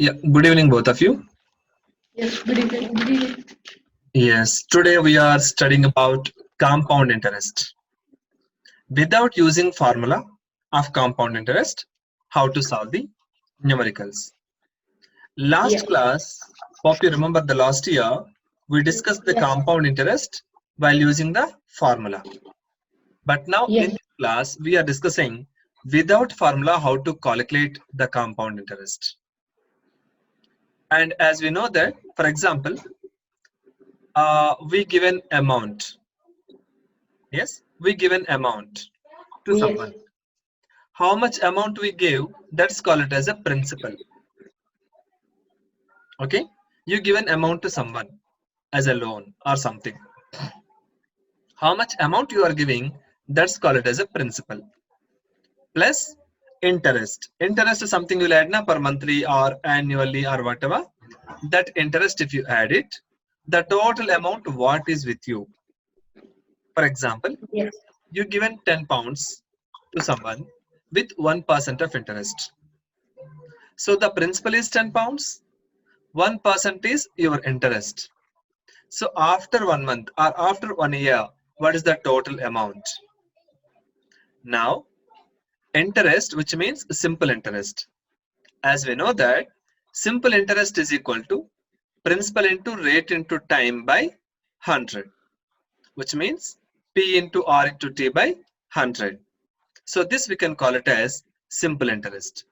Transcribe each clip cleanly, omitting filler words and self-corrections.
Yeah, good evening, both of you. Yes, good evening. Good evening. Yes, today we are studying about compound interest. Without using formula of compound interest, how to solve the numericals. Last Yes, class, hope you remember the last year, we discussed the yes, compound interest while using the formula. But now in yes, this class, we are discussing without formula how to calculate the compound interest. And as we know that, for example, we give an amount. Yes, we give an amount to yes, someone. How much amount we give, that's called it as a principal. Okay, you give an amount to someone as a loan or something. How much amount you are giving, that's called it as a principal. Plus interest. Interest is something you'll add na per monthly or annually or whatever. That interest, if you add it, the total amount what is with you. For example, yes, you given 10 pounds to someone with 1% of interest. So the principal is 10 pounds, 1% is your interest. So after 1 month or after 1 year, what is the total amount? Now, interest, which means simple interest. As we know that simple interest is equal to principal into rate into time by 100, which means P into R into T by 100. So this we can call it as simple interest.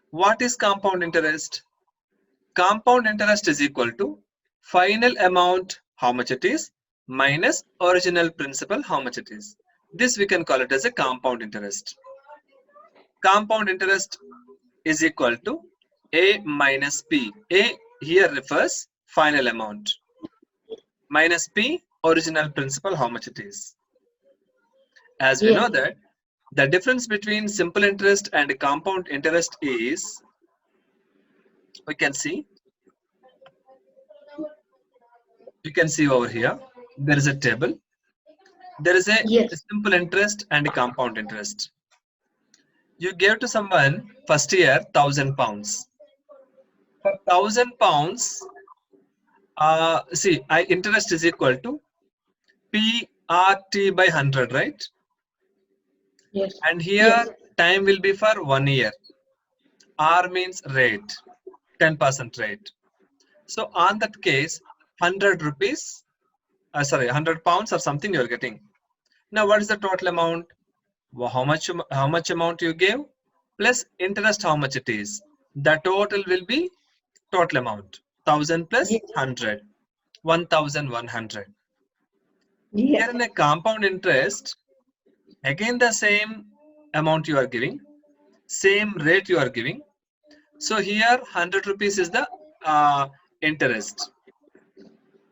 What is compound interest? Compound interest is equal to final amount, how much it is, minus original principal, how much it is. This we can call it as a compound interest. Compound interest is equal to A minus P. A here refers final amount. Minus P, original principal, how much it is. As we know yes, that the difference between simple interest and compound interest is, we can see, you can see over here, there is a table. There is a yes, simple interest and a compound interest. You gave to someone first year £1,000. For £1,000, see, interest is equal to PRT by 100, right? yes, And here yes, time will be for 1 year. R means rate, 10% rate. So on that case, 100 rupees, sorry, 100 pounds or something you're getting. Now what is the total amount? How much amount you gave plus interest how much it is. The total will be total amount 1000 plus yes, 100, 1100. Here yes, in a compound interest, again the same amount you are giving, same rate you are giving. So here 100 rupees is the interest.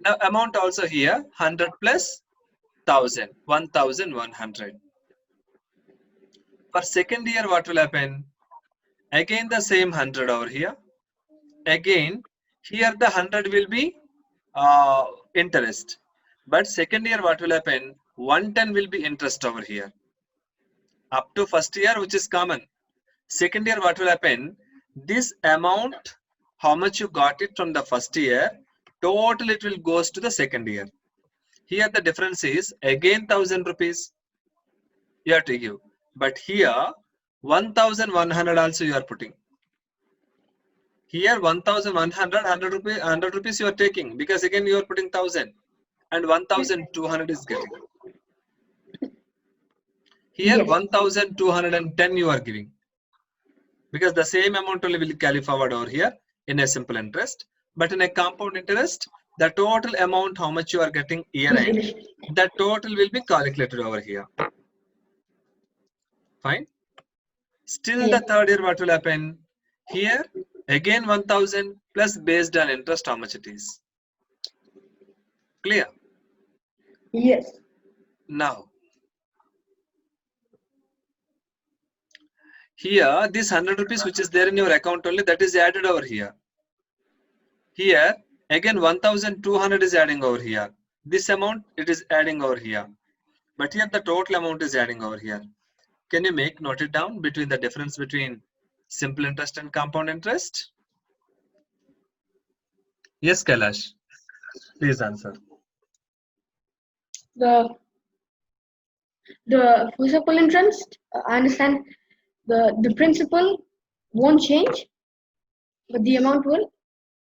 Now amount also here 100 plus 1000, 1100. For second year what will happen? Again the same 100 over here. Again here the 100 will be interest. But second year what will happen? 110 will be interest over here. Up to first year, which is common. Second year what will happen? This amount, how much you got it from the first year, total it will goes to the second year. Here the difference is again 1000 rupees you have to give. But here 1100 also you are putting. Here 1100, 100 rupees you are taking because again you are putting 1000 and 1200 is getting. Here yes, 1210 you are giving because the same amount only will carry forward over here in a simple interest. But in a compound interest, the total amount how much you are getting year yes, end, finish. that total will be calculated over here. Fine. Still the Yes, third year what will happen? Here again 1000 plus based on interest how much it is. Clear? yes, Now here this 100 rupees which is there in your account only, that is added over here. Here again 1200 is adding over here. This amount it is adding over here. But here the total amount is adding over here. Can you note it down between the difference between simple interest and compound interest? Yes, Kailash. Please answer. The for simple interest, I understand the principal won't change, but the amount will.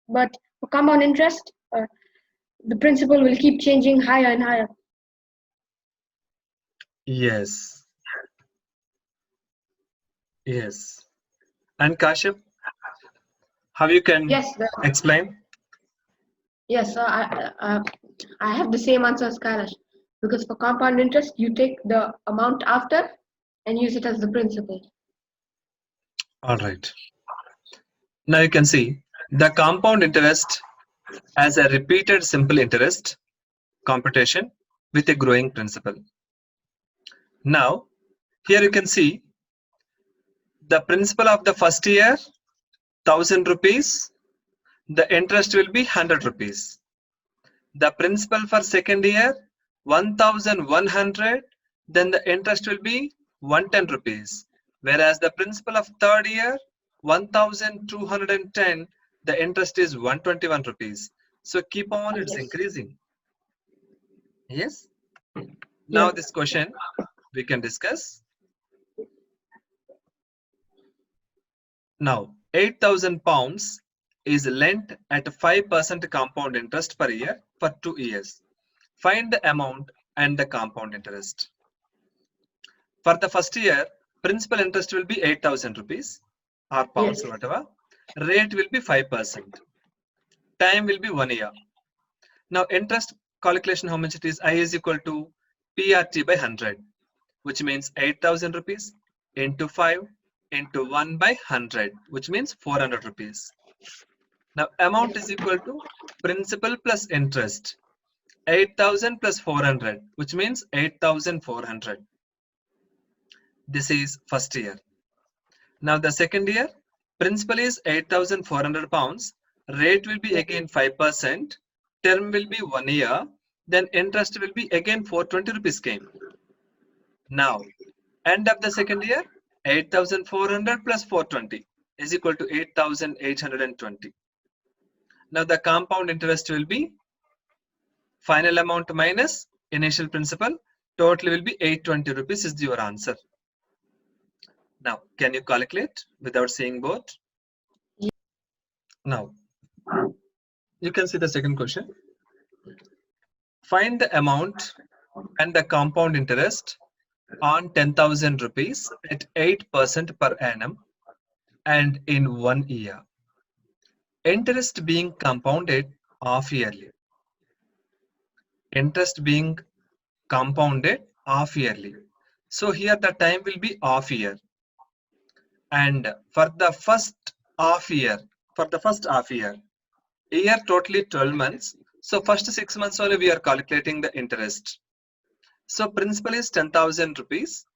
But for compound interest, the principal will keep changing higher and higher. Yes. Yes. And Kashif, how you can Yes, explain? yes. I have the same answer as Kailash, because for compound interest, you take the amount after and use it as the principal. All right. Now you can see the compound interest as a repeated simple interest computation with a growing principal. Now, here you can see the principal of the first year, 1,000 rupees, the interest will be 100 rupees. The principal for second year, 1,100, then the interest will be 110 rupees. Whereas the principal of third year, 1,210, the interest is 121 rupees. So keep on, it's Yes. increasing. Yes. Now Yeah. this question we can discuss. Now, 8,000 pounds is lent at 5% compound interest per year for 2 years. Find the amount and the compound interest. For the first year, principal interest will be 8,000 rupees or pounds, Yes. whatever. Rate will be 5%. Time will be 1 year. Now, interest calculation, how much it is? I is equal to PRT by 100, which means 8,000 rupees into 5 into 1 by 100, which means 400 rupees. Now, amount is equal to principal plus interest. 8,000 plus 400, which means 8,400. This is first year. Now the second year, principal is 8,400 pounds. Rate will be again 5%. Term will be 1 year. Then interest will be again 420 rupees came. Now, end of the second year, 8,400 plus 420 is equal to 8,820. Now the compound interest will be final amount minus initial principal. Total will be 820 rupees is your answer. Now, can you calculate without seeing both? Now, you can see the second question. Find the amount and the compound interest on 10,000 rupees at 8% per annum and in 1 year. Interest being compounded half yearly. Interest being compounded half yearly. So here the time will be half year. And for the first half year, year totally 12 months. So first 6 months only we are calculating the interest. So principal is 10,000 rupees.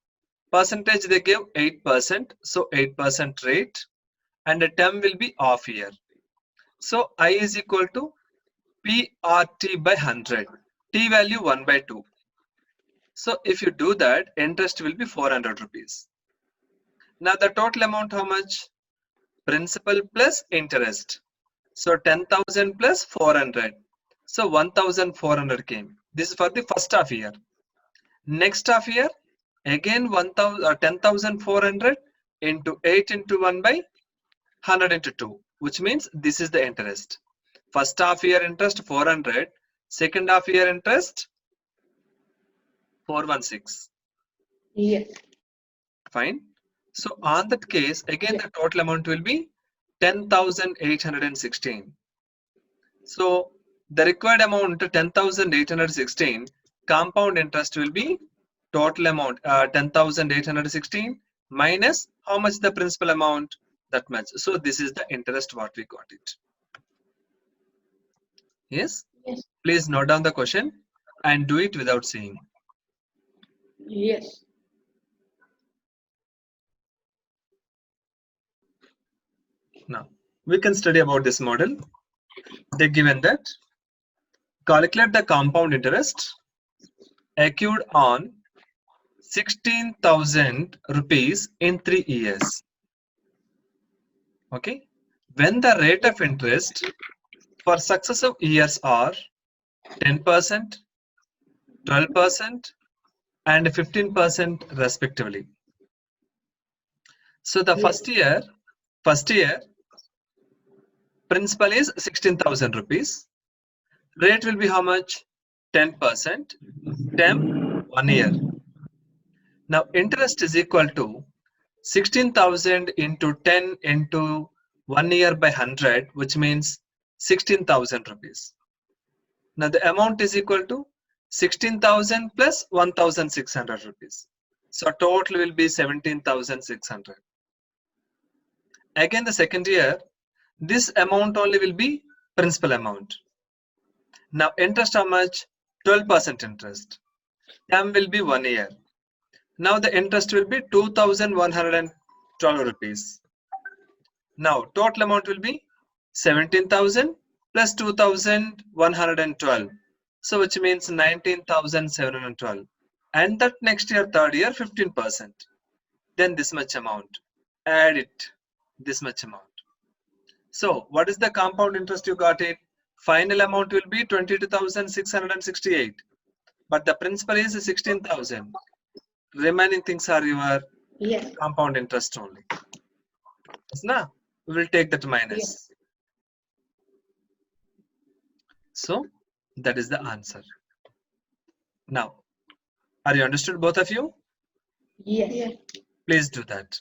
Percentage they give 8%. So 8% rate. And the term will be half year. So I is equal to PRT by 100. T value 1 by 2. So if you do that, interest will be 400 rupees. Now the total amount how much? Principal plus interest. So 10,000 plus 400. So 1,400 came. This is for the first half year. Next half year, again 10,400 into 8 into 1 by 100 into 2, which means this is the interest. First half year interest 400, second half year interest 416. Yes. Fine. So on that case, again the total amount will be 10,816. So the required amount 10,816, compound interest will be total amount 10,816 minus how much the principal amount, that much. So this is the interest what we got it. Yes. Yes. Please note down the question and do it without seeing. Yes. Now we can study about this model. They given that calculate the compound interest accrued on 16,000 rupees in 3 years. Okay. When the rate of interest for successive years are 10%, 12%, and 15% respectively. So the Yes. first year principal is 16,000 rupees. Rate will be how much? 10%. Term 1 year. Now interest is equal to 16,000 into 10 into 1 year by 100, which means 16,000 rupees. Now the amount is equal to 16,000 plus 1,600 rupees. So total will be 17,600. Again the second year, this amount only will be principal amount. Now interest how much? 12% interest. Term will be 1 year. Now the interest will be 2,112 rupees. Now total amount will be 17,000 plus 2,112. So which means 19,712. And that next year, third year, 15%. Then this much amount. Add it, this much amount. So what is the compound interest you got it? Final amount will be 22,668. But the principal is 16,000. Remaining things are your Yes. compound interest only. Yes, na? We will take that minus. Yes. So that is the answer. Now, are you understood both of you? Yes. Please do that.